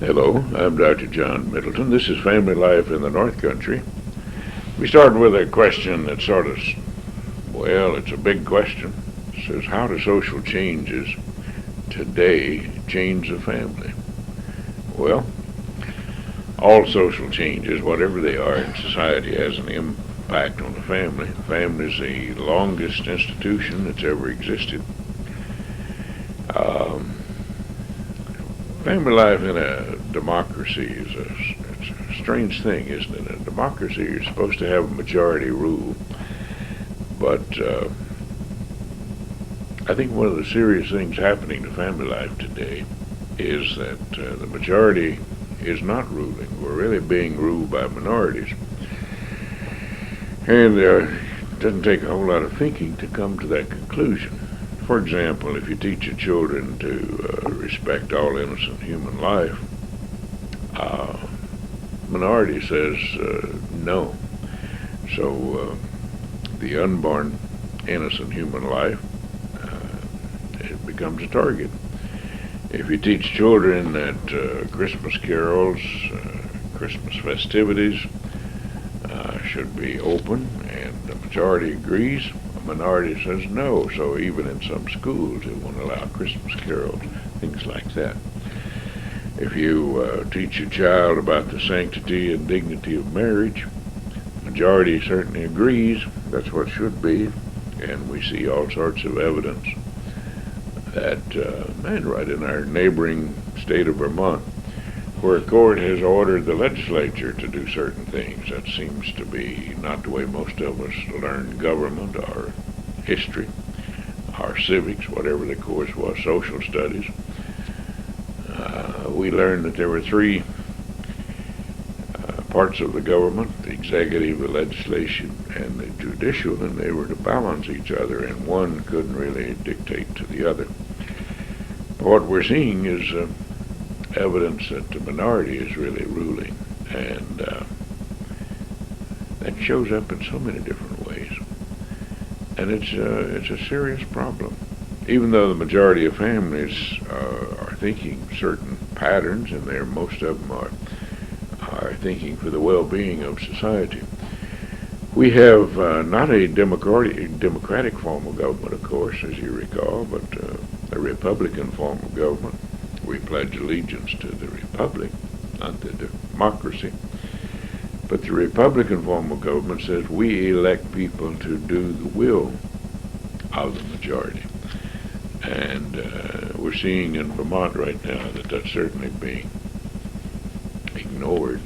Hello, I'm Dr. John Middleton. This is Family Life in the North Country. We started with a question that it's a big question. It says, how do social changes today change the family? Well, all social changes, whatever they are in society, has an impact on the family. The family is the longest institution that's ever existed. Family life in a democracy is it's a strange thing, isn't it? In a democracy, you're supposed to have a majority rule, but I think one of the serious things happening to family life today is that the majority is not ruling. We're really being ruled by minorities. And it doesn't take a whole lot of thinking to come to that conclusion. For example, if you teach your children to respect all innocent human life, minority says no. So the unborn innocent human life, it becomes a target. If you teach children that Christmas carols, Christmas festivities should be open, and the majority agrees, a minority says no. So even in some schools, they won't allow Christmas carols, things like that. If you teach your child about the sanctity and dignity of marriage, the majority certainly agrees that's what should be, and we see all sorts of evidence that, right in our neighboring state of Vermont, where a court has ordered the legislature to do certain things. That seems to be not the way most of us learn government or history or civics, whatever the course was, social studies. We learned that there were three parts of the government, the executive, the legislation, and the judicial, and they were to balance each other, and one couldn't really dictate to the other. What we're seeing is evidence that the minority is really ruling, and that shows up in so many different ways. And it's a serious problem. Even though the majority of families are thinking certain patterns, and most of them are thinking for the well-being of society. We have not a democratic form of government, of course, as you recall, but a Republican form of government. We pledge allegiance to the Republic, not the democracy. But the Republican form of government says we elect people to do the will of the majority. And we're seeing in Vermont right now that that's certainly being ignored.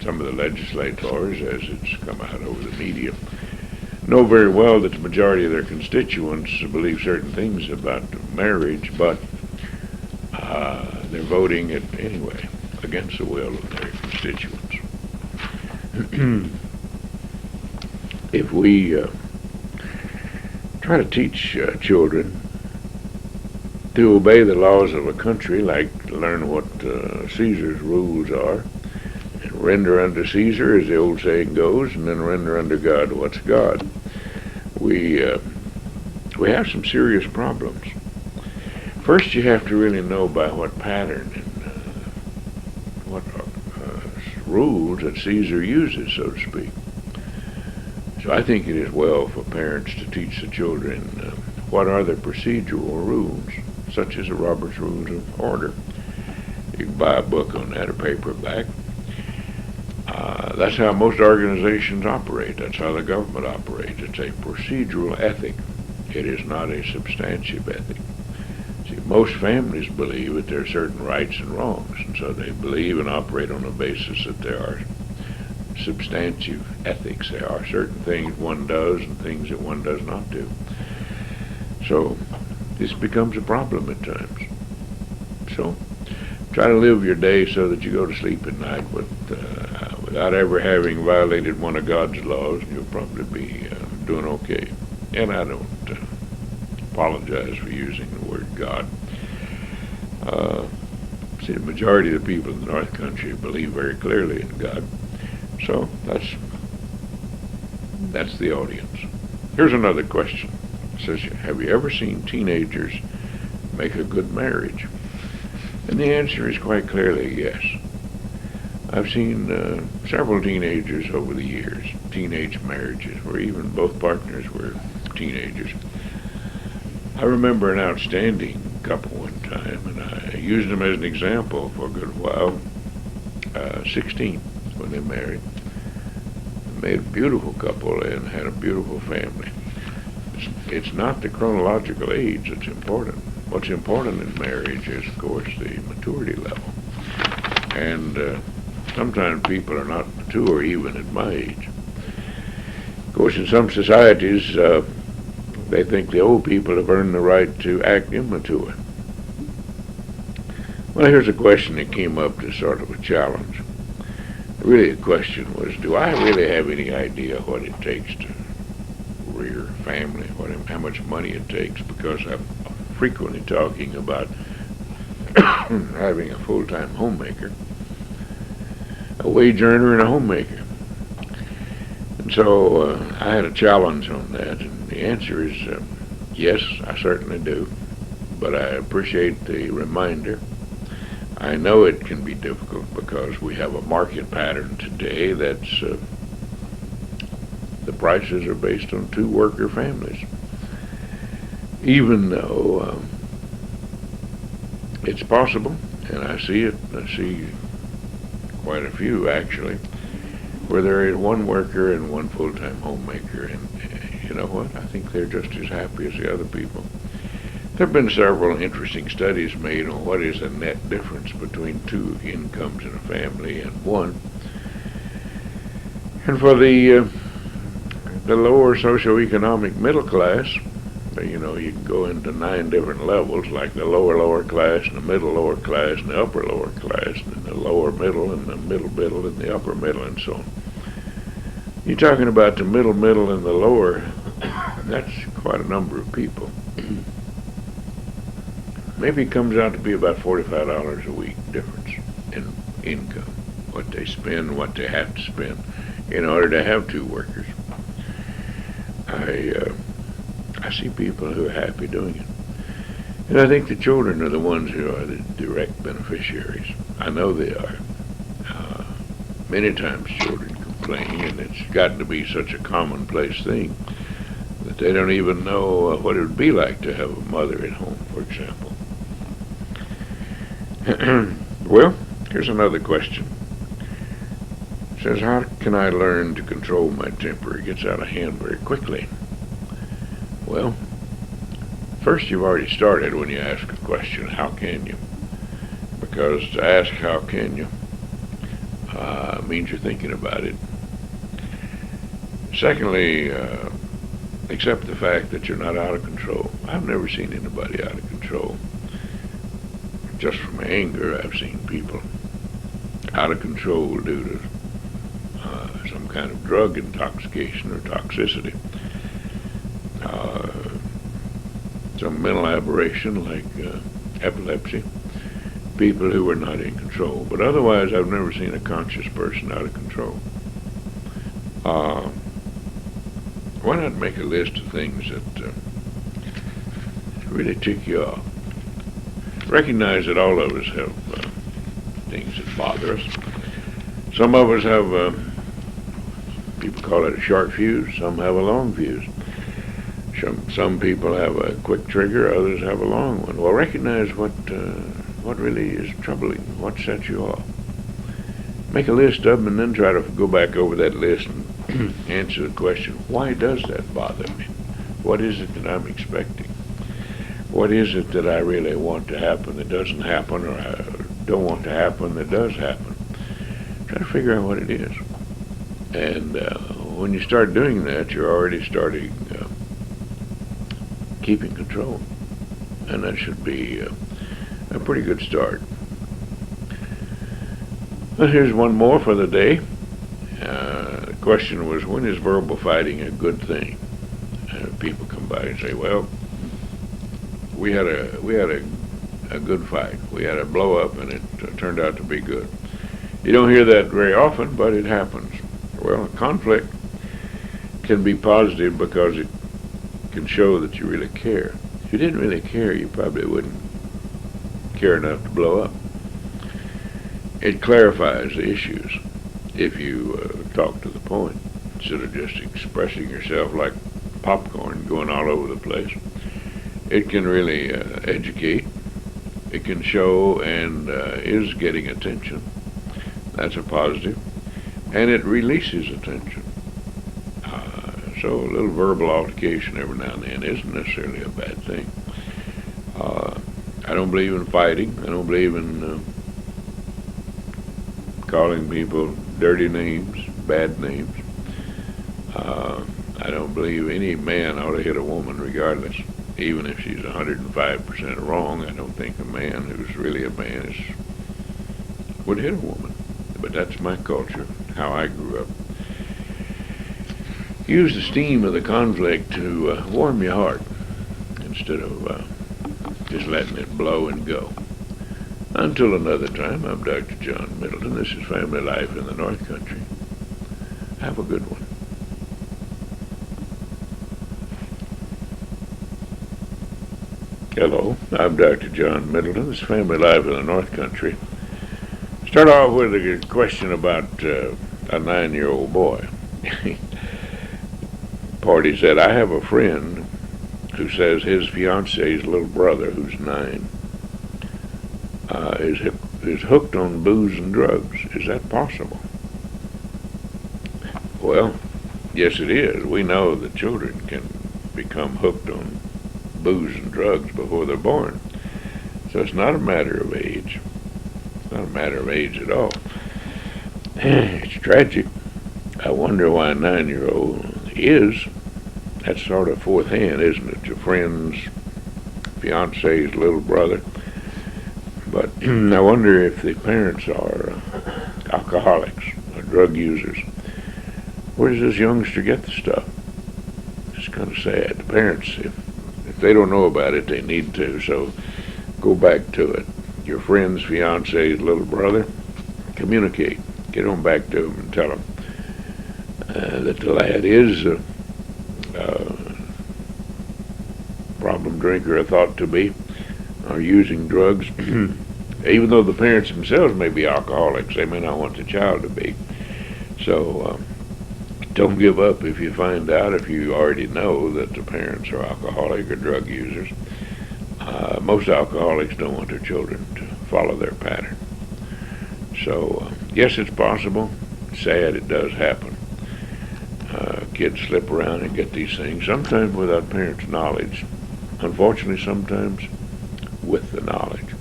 Some of the legislators, as it's come out over the media, know very well that the majority of their constituents believe certain things about marriage, but they're voting it anyway against the will of their constituents. If we try to teach children to obey the laws of a country, like learn what Caesar's rules are, and render unto Caesar, as the old saying goes, and then render unto God what's God, we have some serious problems. First, you have to really know by what pattern and what rules that Caesar uses, so to speak. So I think it is well for parents to teach the children what are the procedural rules, such as the Robert's Rules of Order. You can buy a book on that, a paperback. That's how most organizations operate. That's how the government operates. It's a procedural ethic. It is not a substantive ethic. See, most families believe that there are certain rights and wrongs, and so they believe and operate on the basis that there are substantive ethics. There are certain things one does and things that one does not do. So this becomes a problem at times. So try to live your day so that you go to sleep at night without ever having violated one of God's laws. You'll probably be doing okay. And I don't apologize for using the word God. See, the majority of the people in the North Country believe very clearly in God. So that's the audience. Here's another question. It says, have you ever seen teenagers make a good marriage? And the answer is quite clearly yes. I've seen several teenagers over the years, teenage marriages, where even both partners were teenagers. I remember an outstanding couple one time, and I used them as an example for a good while. 16 when they married. They made a beautiful couple and had a beautiful family. It's not the chronological age that's important. What's important in marriage is, of course, the maturity level. And sometimes people are not mature even at my age. Of course, in some societies, they think the old people have earned the right to act immature. Well, here's a question that came up as sort of a challenge. Really, the question was, do I really have any idea what it takes to rear a family, how much money it takes? Because I'm frequently talking about having a full-time homemaker, a wage earner and a homemaker. And so I had a challenge on that, and the answer is yes, I certainly do. But I appreciate the reminder. I know it can be difficult because we have a market pattern today that's the prices are based on two worker families. Even though it's possible, and I see quite a few actually, where there is one worker and one full-time homemaker, and you know what? I think they're just as happy as the other people. There have been several interesting studies made on what is the net difference between two incomes in a family and one. And for the lower socioeconomic middle class, you know, you can go into 9 different levels, like the lower class, and the middle lower class, and the upper lower class, and the lower middle, and the middle, and the upper middle, and so on. You're talking about the middle, and the lower. That's quite a number of people. Maybe it comes out to be about $45 a week difference in income, what they spend, what they have to spend in order to have two workers. I see people who are happy doing it. And I think the children are the ones who are the direct beneficiaries. I know they are. Many times children complain, and it's gotten to be such a commonplace thing that they don't even know what it would be like to have a mother at home, for example. Well, here's another question. It says, how can I learn to control my temper? It gets out of hand very quickly. Well, first you've already started when you ask a question, how can you? Because to ask how can you means you're thinking about it. Secondly, accept the fact that you're not out of control. I've never seen anybody out of control. Just from anger, I've seen people out of control due to some kind of drug intoxication or toxicity. Some mental aberration like epilepsy. People who are not in control. But otherwise, I've never seen a conscious person out of control. Why not make a list of things that really tick you off? Recognize that all of us have things that bother us. Some of us have, people call it a short fuse, some have a long fuse. Some people have a quick trigger, others have a long one. Well, recognize what really is troubling, what sets you off. Make a list of them and then try to go back over that list and answer the question, why does that bother me? What is it that I'm expecting? What is it that I really want to happen that doesn't happen, or I don't want to happen that does happen? Try to figure out what it is. And when you start doing that, you're already starting keeping control. And that should be a pretty good start. Well, here's one more for the day. The question was, when is verbal fighting a good thing? People come by and say, well, we had a good fight. We had a blow up, and it turned out to be good. You don't hear that very often, but it happens. Well, conflict can be positive because it can show that you really care. If you didn't really care, you probably wouldn't care enough to blow up. it clarifies the issues if you talk to the point instead of just expressing yourself like popcorn going all over the place. It can really educate. It can show and is getting attention. That's a positive. And it releases attention. So a little verbal altercation every now and then isn't necessarily a bad thing. I don't believe in fighting. I don't believe in calling people dirty names, bad names. I don't believe any man ought to hit a woman regardless. Even if she's 105% wrong, I don't think a man who's really a man would hit a woman. But that's my culture, how I grew up. Use the steam of the conflict to warm your heart instead of just letting it blow and go. Until another time, I'm Dr. John Middleton. This is Family Life in the North Country. Have a good one. Hello, I'm Dr. John Middleton. This is Family Life in the North Country. Start off with a question about a 9-year-old boy. Party said, I have a friend who says his fiance's little brother, who's 9, is hooked on booze and drugs. Is that possible? Well, yes it is. We know that children can become hooked on booze and drugs before they're born. So it's not a matter of age. It's not a matter of age at all. It's tragic. I wonder why a 9-year-old is. That's sort of fourth hand, isn't it? Your friend's fiance's little brother. But I wonder if the parents are alcoholics or drug users. Where does this youngster get the stuff? It's kind of sad. The parents, if they don't know about it, they need to. So go back to it. Your friend's fiance's little brother, communicate. Get on back to him and tell him that the lad is a problem drinker, or thought to be, or using drugs. Even though the parents themselves may be alcoholics, they may not want the child to be. So don't give up if you find out, if you already know that the parents are alcoholic or drug users. Most alcoholics don't want their children to follow their pattern. So yes, it's possible. Sad, it does happen. Kids slip around and get these things, sometimes without parents' knowledge. Unfortunately, sometimes with the knowledge.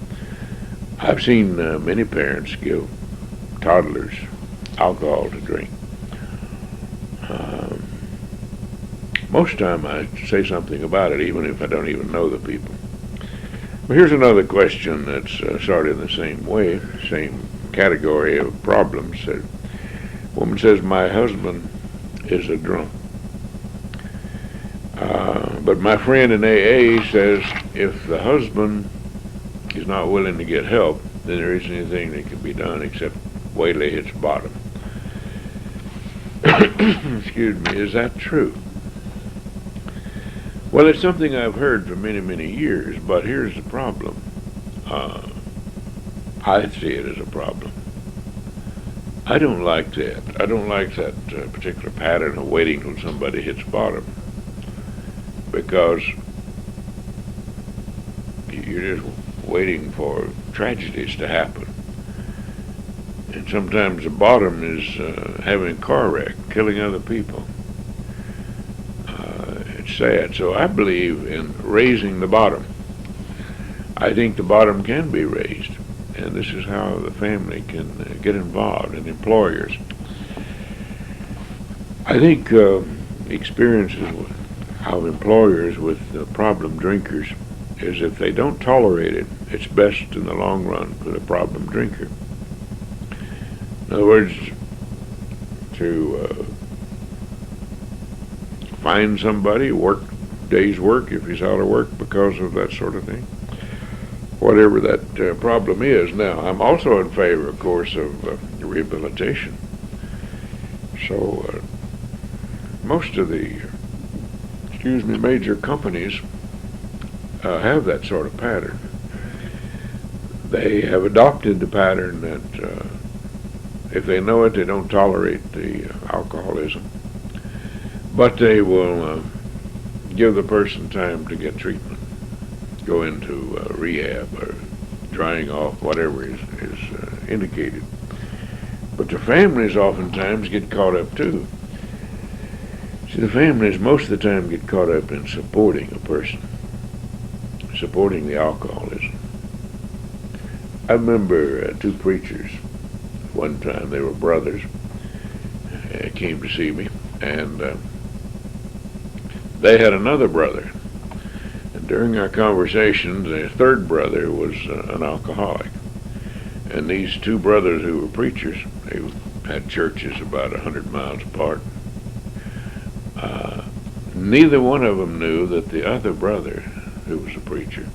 I've seen many parents give toddlers alcohol to drink. Most of the time I say something about it, even if I don't even know the people. But here's another question that's started in the same way, same category of problems. A woman says, my husband is a drunk. But my friend in AA says if the husband is not willing to get help, then there isn't anything that can be done except wait till he hits bottom. Excuse me, is that true? Well, it's something I've heard for many, many years, but here's the problem. I see it as a problem. I don't like that. I don't like that particular pattern of waiting till somebody hits bottom, because you're just waiting for tragedies to happen. And sometimes the bottom is having a car wreck, killing other people. It's sad. So I believe in raising the bottom. I think the bottom can be raised. And this is how the family can get involved, and employers. I think experiences of employers with problem drinkers is if they don't tolerate it, it's best in the long run for the problem drinker. In other words, to find somebody, day's work if he's out of work because of that sort of thing, whatever that problem is. Now, I'm also in favor, of course, of rehabilitation. So most of the major companies have that sort of pattern. They have adopted the pattern that if they know it, they don't tolerate the alcoholism, but they will give the person time to get treatment, go into rehab or drying off, whatever is indicated. But the families oftentimes get caught up too. See, the families most of the time get caught up in supporting a person, supporting the alcoholism. I remember two preachers, one time they were brothers, came to see me, and they had another brother. And during our conversation, the third brother was an alcoholic. And these two brothers who were preachers, they had churches about 100 miles apart. Neither one of them knew that the other brother, who was a preacher,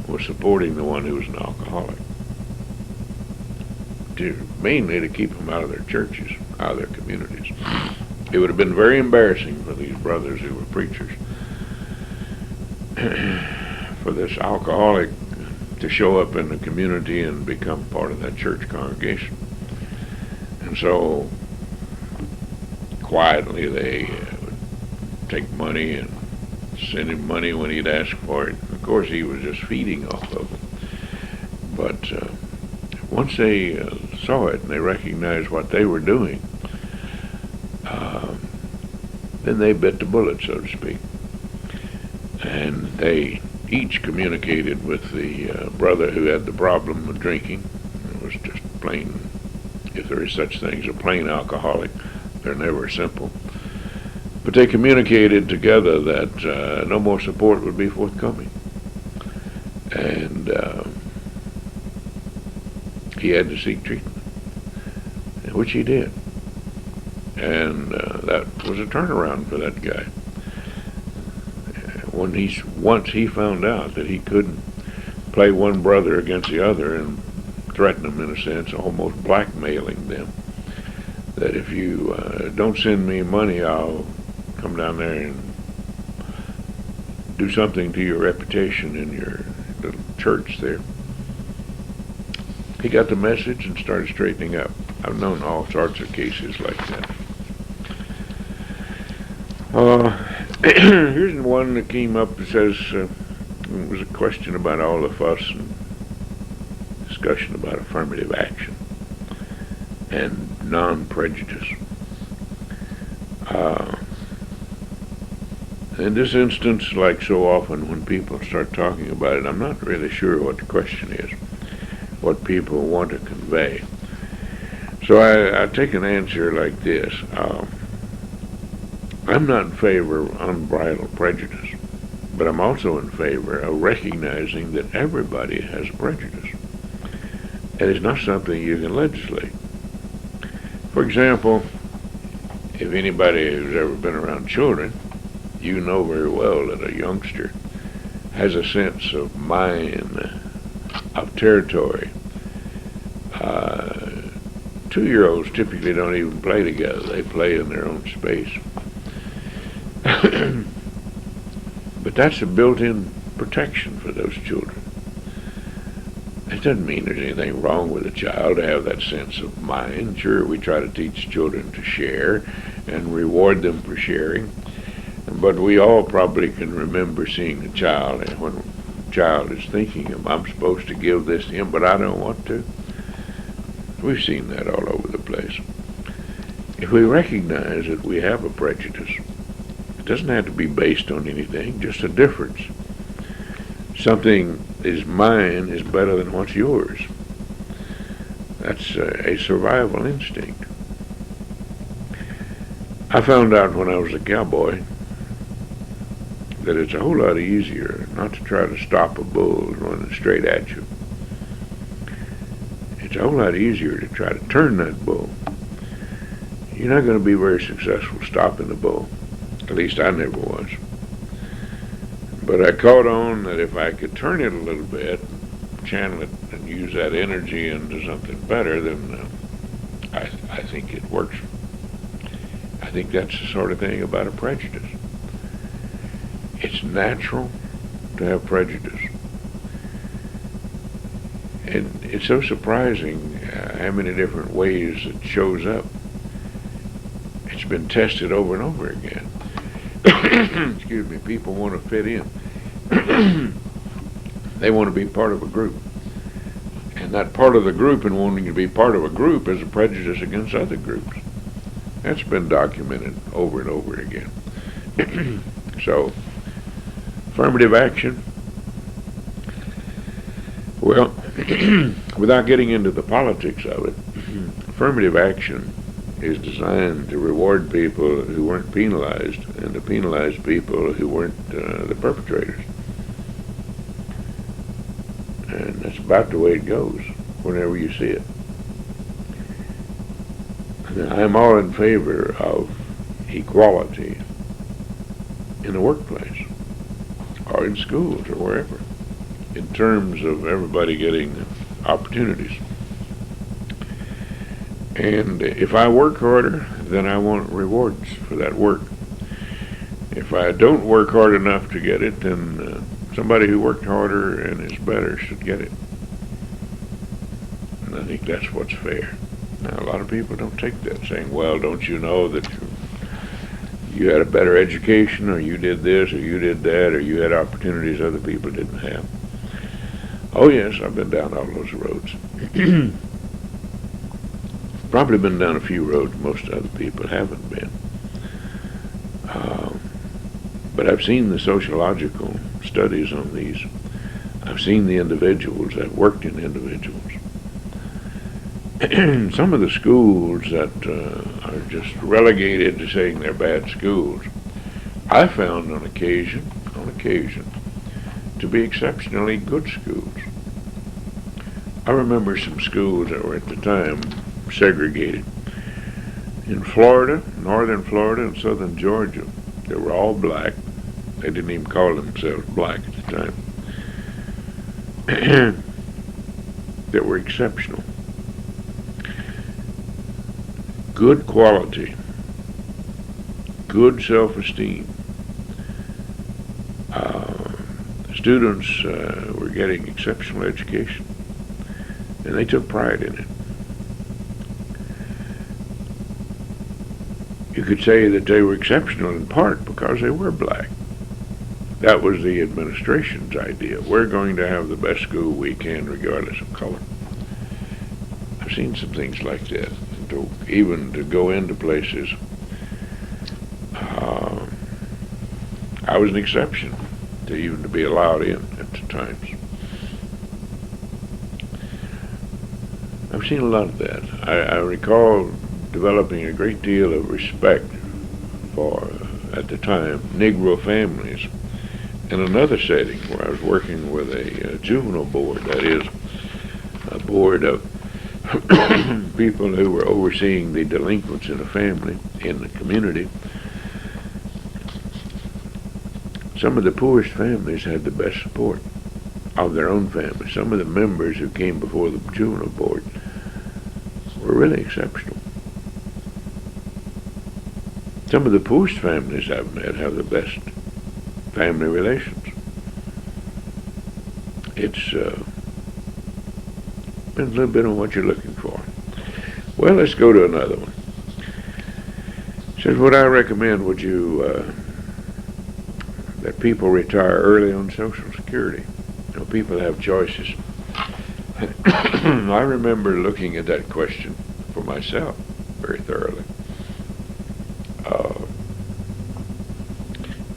was supporting the one who was an alcoholic. Mainly to keep them out of their churches, out of their communities. It would have been very embarrassing for these brothers who were preachers for this alcoholic to show up in the community and become part of that church congregation. And so quietly they would take money and send him money when he'd ask for it. Of course, he was just feeding off of them. But once they saw it and they recognized what they were doing, then they bit the bullet, so to speak. And they each communicated with the brother who had the problem of drinking. It was just plain, if there is such thing as a plain alcoholic, they're never simple. But they communicated together that no more support would be forthcoming. And he had to seek treatment, which he did. And that was a turnaround for that guy. Once he found out that he couldn't play one brother against the other and threaten them, in a sense, almost blackmailing them, that if you don't send me money, I'll come down there and do something to your reputation in your little church there. He got the message and started straightening up. I've known all sorts of cases like that. Here's one that came up that says, it was a question about all the fuss and discussion about affirmative action and non-prejudice. In this instance, like so often when people start talking about it, I'm not really sure what the question is, what people want to convey. So I take an answer like this. I'm not in favor of unbridled prejudice, but I'm also in favor of recognizing that everybody has a prejudice. And it's not something you can legislate. For example, if anybody who's ever been around children, you know very well that a youngster has a sense of mind, of territory. 2-year-olds typically don't even play together. They play in their own space. But that's a built-in protection for those children. It doesn't mean there's anything wrong with a child to have that sense of mind. Sure, we try to teach children to share and reward them for sharing. But we all probably can remember seeing a child, and when a child is thinking, I'm supposed to give this to him, but I don't want to. We've seen that all over the place. If we recognize that we have a prejudice, it doesn't have to be based on anything, just a difference. Something is mine is better than what's yours. That's a survival instinct. I found out when I was a cowboy that it's a whole lot easier not to try to stop a bull running straight at you. It's a whole lot easier to try to turn that bull. You're not going to be very successful stopping the bull. At least I never was. But I caught on that if I could turn it a little bit, channel it, and use that energy into something better, then I think it works. I think that's the sort of thing about a prejudice. It's natural to have prejudice. And it's so surprising how many different ways it shows up. It's been tested over and over again. Excuse me. People want to fit in. They want to be part of a group. And that part of the group and wanting to be part of a group is a prejudice against other groups. That's been documented over and over again. So, affirmative action. Well, without getting into the politics of it, affirmative action is designed to reward people who weren't penalized and to penalize people who weren't the perpetrators. And that's about the way it goes whenever you see it. I'm all in favor of equality in the workplace or in schools or wherever, in terms of everybody getting opportunities. And if I work harder, then I want rewards for that work. If I don't work hard enough to get it, then somebody who worked harder and is better should get it. And I think that's what's fair. Now, a lot of people don't take that, saying, well, don't you know that you had a better education, or you did this, or you did that, or you had opportunities other people didn't have. Oh, yes, I've been down all those roads. Probably been down a few roads most other people haven't been. But I've seen the sociological studies on these. I've seen the individuals. I've worked in individuals. Some of the schools that are just relegated to saying they're bad schools, I found on occasion, to be exceptionally good schools. I remember some schools that were at the time segregated. In Florida, northern Florida and southern Georgia, they were all black. They didn't even call themselves black at the time. That were exceptional. Good quality. Good self-esteem. Students were getting exceptional education, and they took pride in it. You could say that they were exceptional in part because they were black. That was the administration's idea. We're going to have the best school we can regardless of color. I've seen some things like that. Even to go into places, I was an exception to even to be allowed in at the times. I've seen a lot of that. I recall developing a great deal of respect for, at the time, Negro families in another setting where I was working with a juvenile board, that is, a board of people who were overseeing the delinquents in a family, in the community. Some of the poorest families had the best support of their own family. Some of the members who came before the juvenile board were really exceptional. Some of the poorest families I've met have the best family relations. It's depends a little bit on what you're looking for. Well, let's go to another one. It says, would I recommend that people retire early on Social Security? You know, people have choices. I remember looking at that question for myself very thoroughly.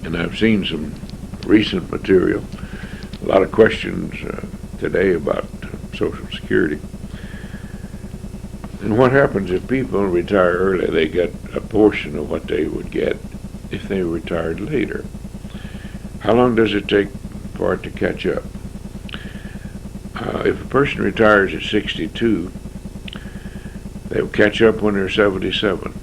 And I've seen some recent material, a lot of questions today about Social Security. And what happens if people retire early? They get a portion of what they would get if they retired later. How long does it take for it to catch up? If a person retires at 62, they'll catch up when they're 77.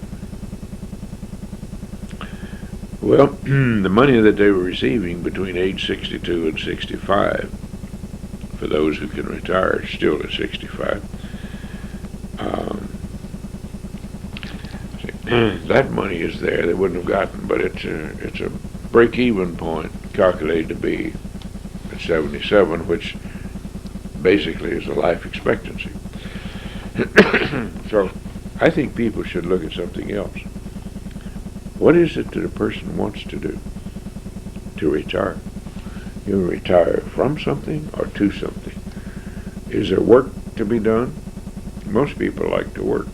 Well, the money that they were receiving between age 62 and 65, for those who can retire still at 65, that money is there. They wouldn't have gotten, but it's a break-even point calculated to be at 77, which basically is a life expectancy. So I think people should look at something else. What is it that a person wants to do? To retire. You retire from something or to something. Is there work to be done? Most people like to work.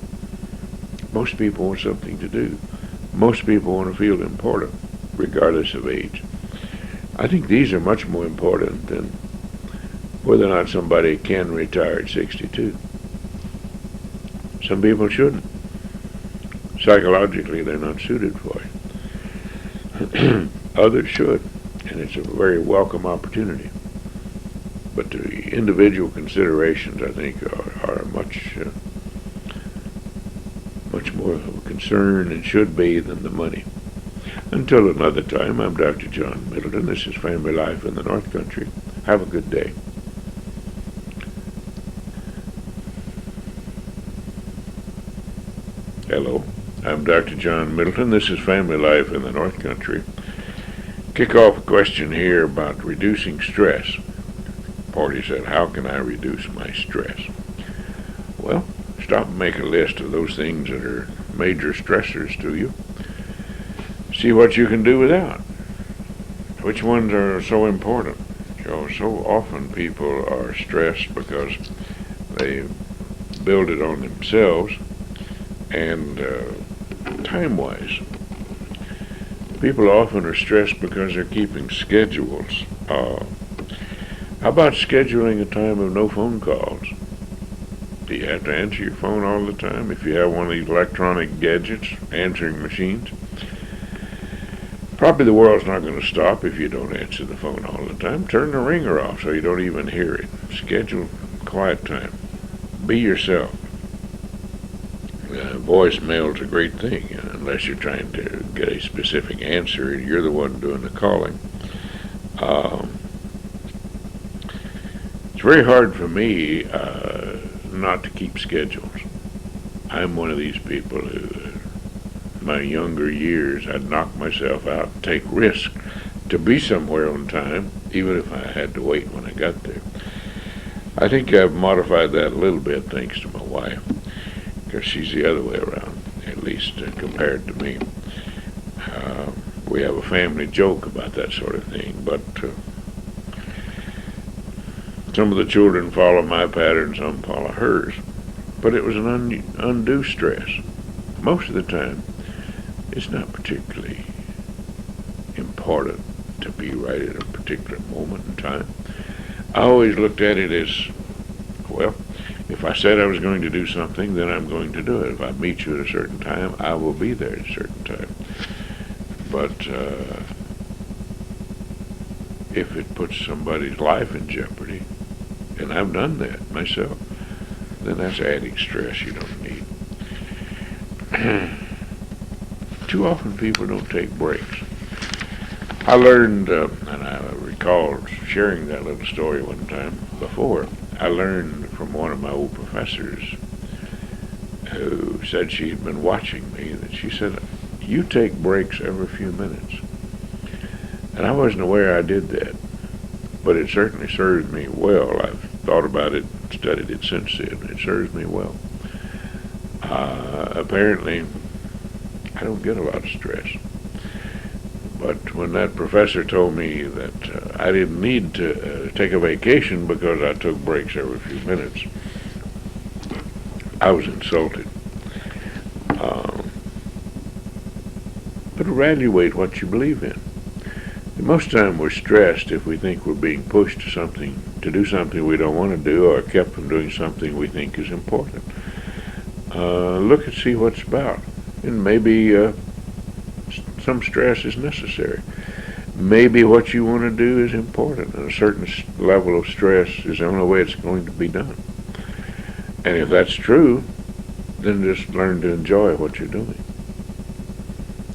Most people want something to do. Most people want to feel important, regardless of age. I think these are much more important than whether or not somebody can retire at 62. Some people shouldn't. Psychologically, they're not suited for it. Others should, and it's a very welcome opportunity. But the individual considerations, I think, are much more of a concern and should be than the money. Until another time, I'm Dr. John Middleton. This is Family Life in the North Country. Have a good day. Hello, I'm Dr. John Middleton. This is Family Life in the North Country. Kick off a question here about reducing stress. Party said, how can I reduce my stress? Well, stop and make a list of those things that are major stressors to you. See what you can do without. Which ones are so important? So often people are stressed because they build it on themselves. And time-wise, people often are stressed because they're keeping schedules. How about scheduling a time of no phone calls? Do you have to answer your phone all the time? If you have one of these electronic gadgets, answering machines, probably the world's not going to stop if you don't answer the phone all the time. Turn the ringer off so you don't even hear it. Schedule quiet time. Be yourself. Voicemail's a great thing, unless you're trying to get a specific answer and you're the one doing the calling. It's very hard for me not to keep schedules. I'm one of these people who, in my younger years, I'd knock myself out and take risks to be somewhere on time, even if I had to wait when I got there. I think I've modified that a little bit thanks to my wife, because she's the other way around, at least compared to me. We have a family joke about that sort of thing, but some of the children follow my pattern, some follow hers. But it was an undue stress. Most of the time, it's not particularly important to be right at a particular moment in time. I always looked at it as, well, if I said I was going to do something, then I'm going to do it. If I meet you at a certain time, I will be there at a certain time. But if it puts somebody's life in jeopardy, and I've done that myself, then that's adding stress you don't need. Too often people don't take breaks. I learned, and I recall sharing that little story one time before, I learned from one of my old professors who said she had been watching me, that she said, you take breaks every few minutes. And I wasn't aware I did that, but it certainly served me well. I've thought about it, studied it since then. It serves me well. Apparently, I don't get a lot of stress. But when that professor told me that I didn't need to take a vacation because I took breaks every few minutes, I was insulted. But evaluate what you believe in. And most of the time we're stressed if we think we're being pushed to do something we don't want to do, or kept from doing something we think is important. Look and see what it's about. And maybe some stress is necessary. Maybe what you want to do is important, and a certain level of stress is the only way it's going to be done. And if that's true, then just learn to enjoy what you're doing.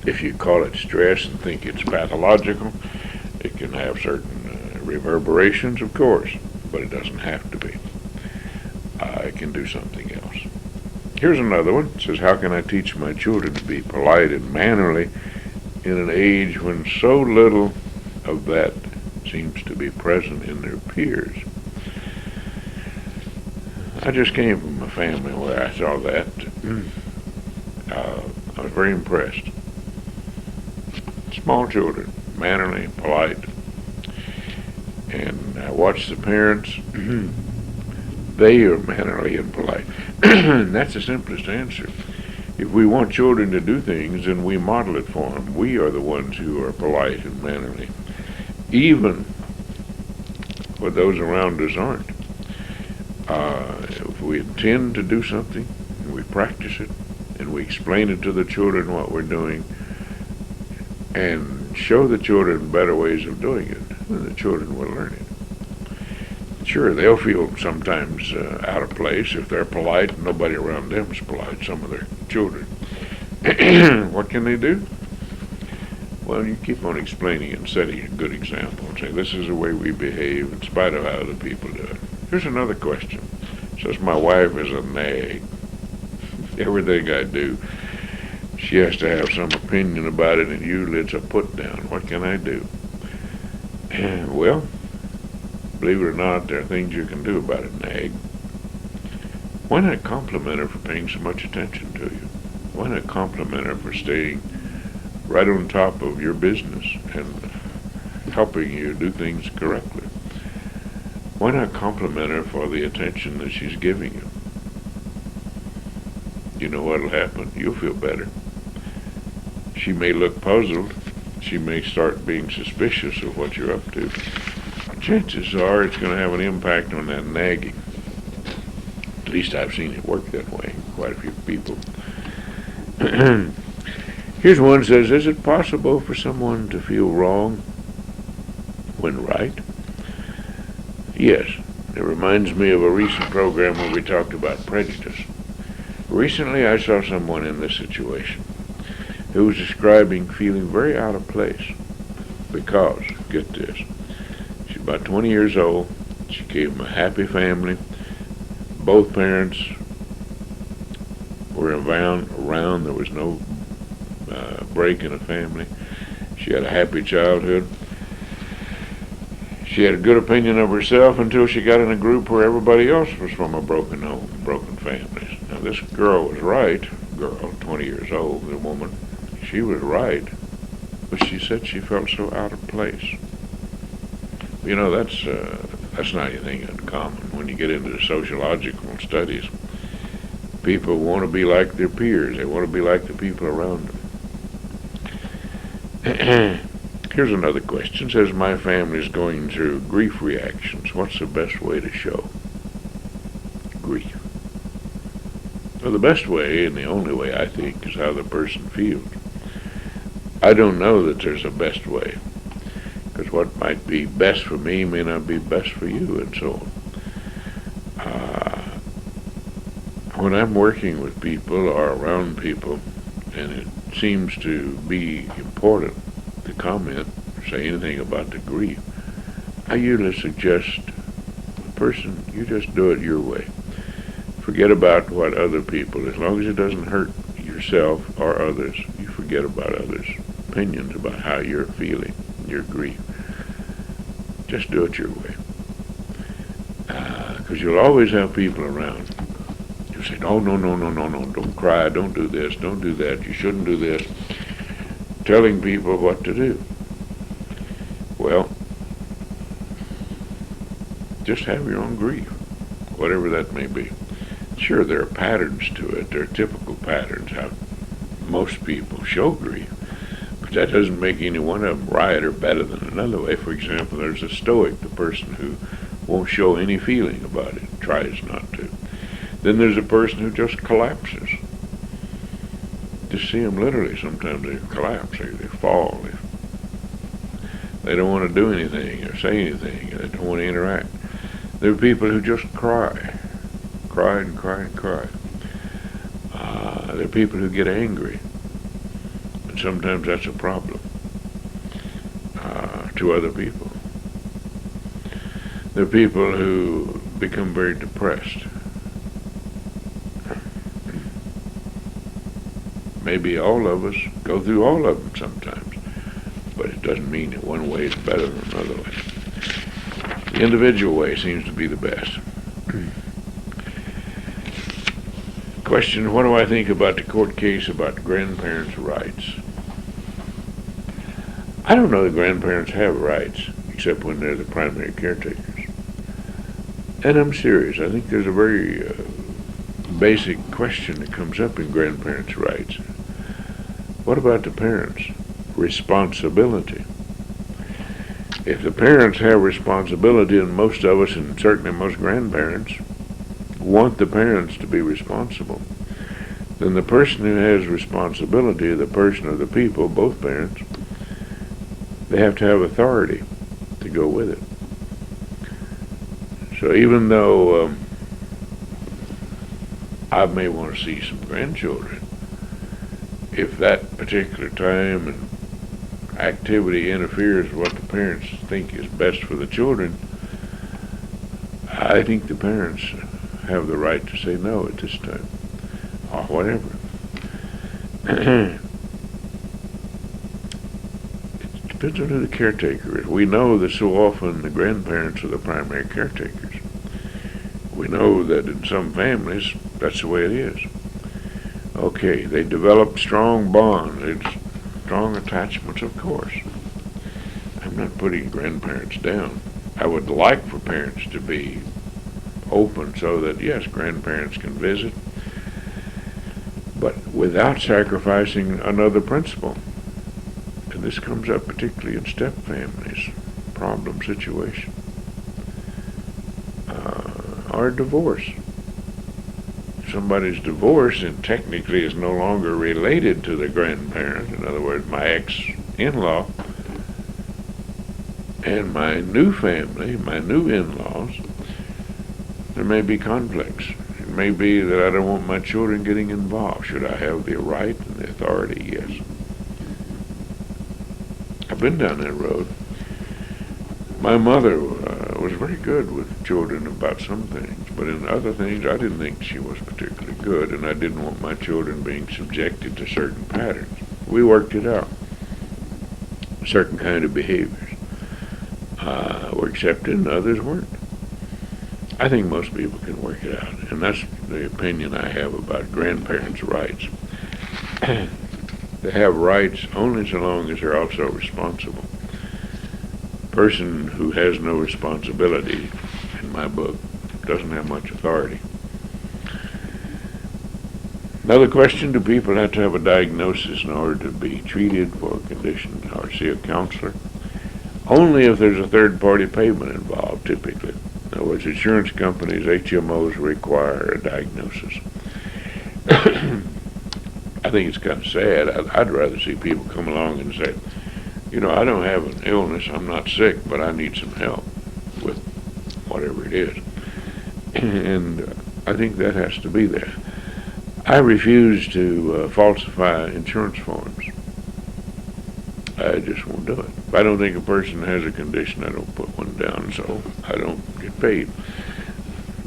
If you call it stress and think it's pathological, it can have certain reverberations, of course, but it doesn't have to be. It can do something else. Here's another one. It says, how can I teach my children to be polite and mannerly in an age when so little of that seems to be present in their peers? I just came from a family where I saw that. I was very impressed. Small children, mannerly, polite, and I watched the parents. They are mannerly and polite. And that's the simplest answer. If we want children to do things, then we model it for them. We are the ones who are polite and mannerly, even when those around us aren't. If we intend to do something, and we practice it, and we explain it to the children what we're doing, and show the children better ways of doing it, then the children will learn it. Sure, they'll feel sometimes out of place if they're polite and nobody around them is polite, some of their children. What can they do? Well, you keep on explaining and setting a good example and say, this is the way we behave in spite of how other people do it. Here's another question. It says, my wife is a nag. Everything I do, she has to have some opinion about it, and usually it's a put down. What can I do? Well, believe it or not, there are things you can do about it, nag. Why not compliment her for paying so much attention to you? Why not compliment her for staying right on top of your business and helping you do things correctly? Why not compliment her for the attention that she's giving you? You know what'll happen? You'll feel better. She may look puzzled. She may start being suspicious of what you're up to. Chances are it's going to have an impact on that nagging. At least I've seen it work that way. Quite a few people. Here's one that says, is it possible for someone to feel wrong when right? Yes. It reminds me of a recent program where we talked about prejudice. Recently I saw someone in this situation who was describing feeling very out of place because, get this, she's about 20 years old, she came from a happy family, both parents were around, there was no break in the family, she had a happy childhood, she had a good opinion of herself until she got in a group where everybody else was from a broken home, broken families. Now this girl was right, 20 years old, the woman, she was right, but she said she felt so out of place. You know, that's not anything uncommon. When you get into the sociological studies, people want to be like their peers. They want to be like the people around them. Here's another question. It says, my family's going through grief reactions. What's the best way to show grief? Well, the best way, and the only way, I think, is how the person feels. I don't know that there's a best way, because what might be best for me may not be best for you, and so on. When I'm working with people or around people, and it seems to be important to comment or say anything about the grief, I usually suggest the person, you just do it your way. Forget about what other people, as long as it doesn't hurt yourself or others, you forget about others' opinions about how you're feeling, your grief. Just do it your way. Because you'll always have people around who say, no, don't cry, don't do this, don't do that, you shouldn't do this, telling people what to do. Well, just have your own grief, whatever that may be. Sure, there are patterns to it. There are typical patterns how most people show grief, but that doesn't make any one of them right or better than another way. For example, there's a stoic, the person who won't show any feeling about it, tries not to. Then there's a person who just collapses. Just see them literally. Sometimes they collapse, they fall. They don't want to do anything or say anything, and they don't want to interact. There are people who just cry and cry and cry. There are people who get angry, and sometimes that's a problem to other people. There are people who become very depressed. Maybe all of us go through all of them sometimes, but it doesn't mean that one way is better than another way. The individual way seems to be the best. Question, what do I think about the court case about grandparents' rights? I don't know that grandparents have rights, except when they're the primary caretakers. And I'm serious. I think there's a very basic question that comes up in grandparents' rights. What about the parents' responsibility? If the parents have responsibility, and most of us, and certainly most grandparents, want the parents to be responsible, then the person who has responsibility, the person or the people, both parents, they have to have authority to go with it. So even though I may want to see some grandchildren, if that particular time and activity interferes with what the parents think is best for the children, I think the parents have the right to say no at this time, or whatever. It depends on who the caretaker is. We know that so often the grandparents are the primary caretakers. We know that in some families, that's the way it is. Okay, they develop strong bonds, strong attachments, of course. I'm not putting grandparents down. I would like for parents to be open so that, yes, grandparents can visit, but without sacrificing another principle. And this comes up particularly in step families, problem situation, or divorce. Somebody's divorced and technically is no longer related to the grandparent, in other words, my ex-in-law, and my new family, my new in-laws, there may be conflicts. It may be that I don't want my children getting involved. Should I have the right and the authority? Yes. I've been down that road. My mother was very good with children about some things, but in other things I didn't think she was particularly good, and I didn't want my children being subjected to certain patterns. We worked it out. Certain kind of behaviors were accepted and others weren't. I think most people can work it out, and that's the opinion I have about grandparents' rights. They have rights only so long as they're also responsible. A person who has no responsibility, in my book, doesn't have much authority. Another question, do people have to have a diagnosis in order to be treated for a condition or see a counselor? Only if there's a third-party payment involved, typically. In other words, insurance companies, HMOs require a diagnosis. I think it's kind of sad. I'd rather see people come along and say, you know, I don't have an illness, I'm not sick, but I need some help with whatever it is. And I think that has to be there. I refuse to falsify insurance forms. I just won't do it. If I don't think a person has a condition, I don't put one down, so I don't get paid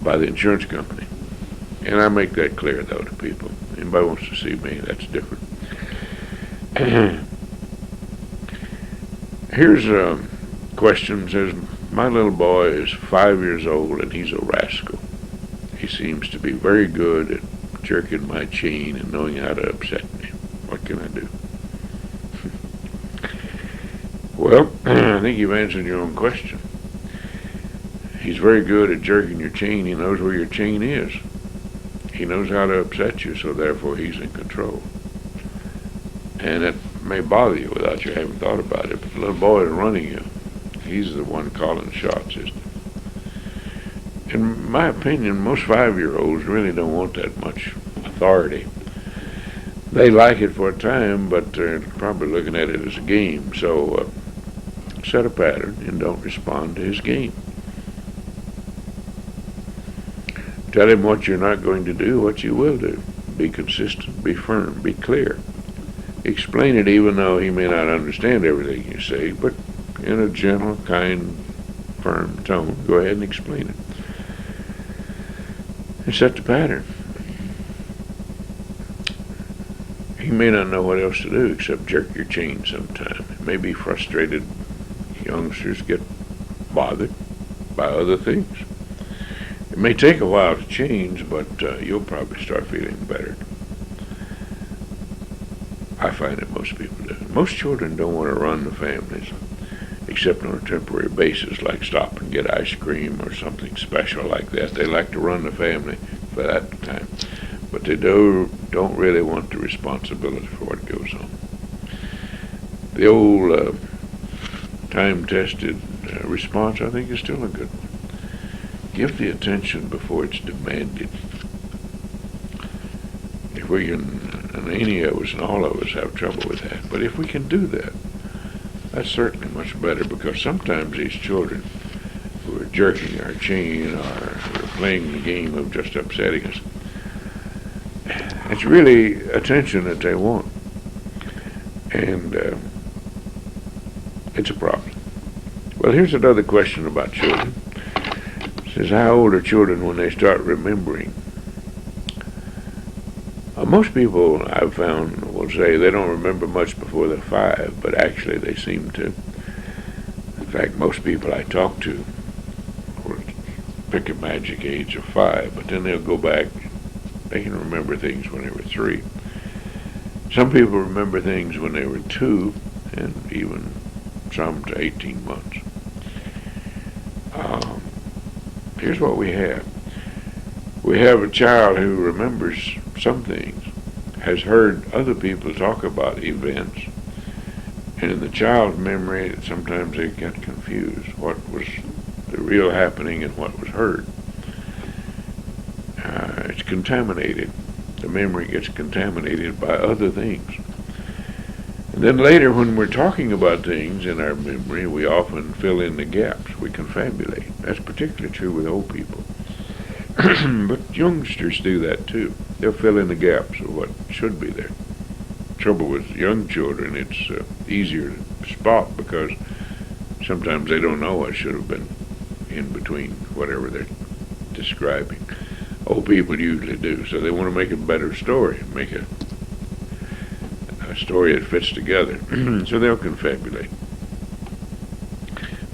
by the insurance company. And I make that clear, though, to people. Anybody wants to see me, that's different. Here's a question. It says, my little boy is 5 years old and he's a rascal. He seems to be very good at jerking my chain and knowing how to upset me. What can I do? Well, I think you've answered your own question. He's very good at jerking your chain. He knows where your chain is. He knows how to upset you, so therefore he's in control. And it may bother you without you having thought about it, but the little boy is running you. He's the one calling the shots, isn't he? In my opinion, most 5-year-olds really don't want that much authority. They like it for a time, but they're probably looking at it as a game. So set a pattern and don't respond to his game. Tell him what you're not going to do, what you will do. Be consistent, be firm, be clear. Explain it even though he may not understand everything you say, but in a gentle, kind, firm tone. Go ahead and explain it. And set the pattern. He may not know what else to do except jerk your chain sometime. He may be frustrated. Youngsters get bothered by other things. It may take a while to change, but you'll probably start feeling better. I find that most people do. Most children don't want to run the families, except on a temporary basis, like stop and get ice cream or something special like that. They like to run the family for that time, but they don't really want the responsibility for what goes on. The old time-tested response, I think, is still a good one. Give the attention before it's demanded. If we can, and any of us and all of us have trouble with that, but if we can do that, that's certainly much better, because sometimes these children who are jerking our chain or who are playing the game of just upsetting us, it's really attention that they want. And it's a problem. Well, here's another question about children. It says, how old are children when they start remembering? Most people I've found will say they don't remember much before they're 5, but actually they seem to. In fact, most people I talk to will pick a magic age of 5, but then they'll go back. They can remember things when they were 3. Some people remember things when they were 2, and even some to 18 months. Here's what we have. We have a child who remembers some things, has heard other people talk about events, and in the child's memory, sometimes they get confused what was the real happening and what was heard. It's contaminated. The memory gets contaminated by other things. And then later, when we're talking about things in our memory, we often fill in the gaps. We confabulate. That's particularly true with old people. But youngsters do that too. They'll fill in the gaps of what should be there. Trouble with young children, it's easier to spot, because sometimes they don't know what should have been in between whatever they're describing. Old people usually do, so they want to make a better story, make a story that fits together. So they'll confabulate.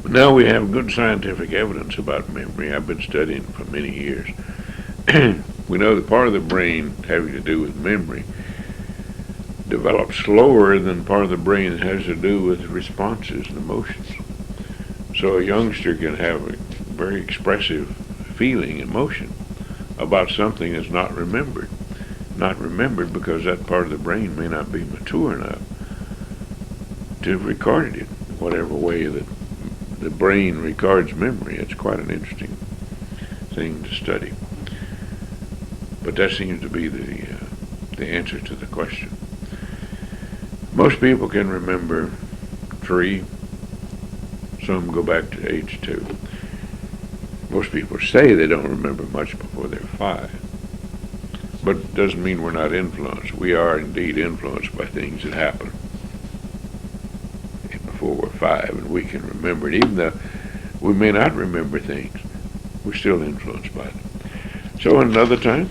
But now we have good scientific evidence about memory. I've been studying for many years. We know that part of the brain having to do with memory develops slower than part of the brain that has to do with responses and emotions. So a youngster can have a very expressive feeling, emotion, about something that's not remembered. Not remembered because that part of the brain may not be mature enough to have recorded it, whatever way that the brain records memory. It's quite an interesting thing to study. But that seems to be the answer to the question. Most people can remember 3. Some go back to age 2. Most people say they don't remember much before they're 5. But it doesn't mean we're not influenced. We are indeed influenced by things that happen before we're 5, and we can remember it. Even though we may not remember things, we're still influenced by them. So another time,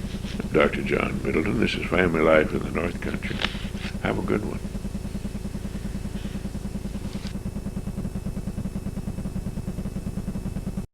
Dr. John Middleton, this is Family Life in the North Country. Have a good one.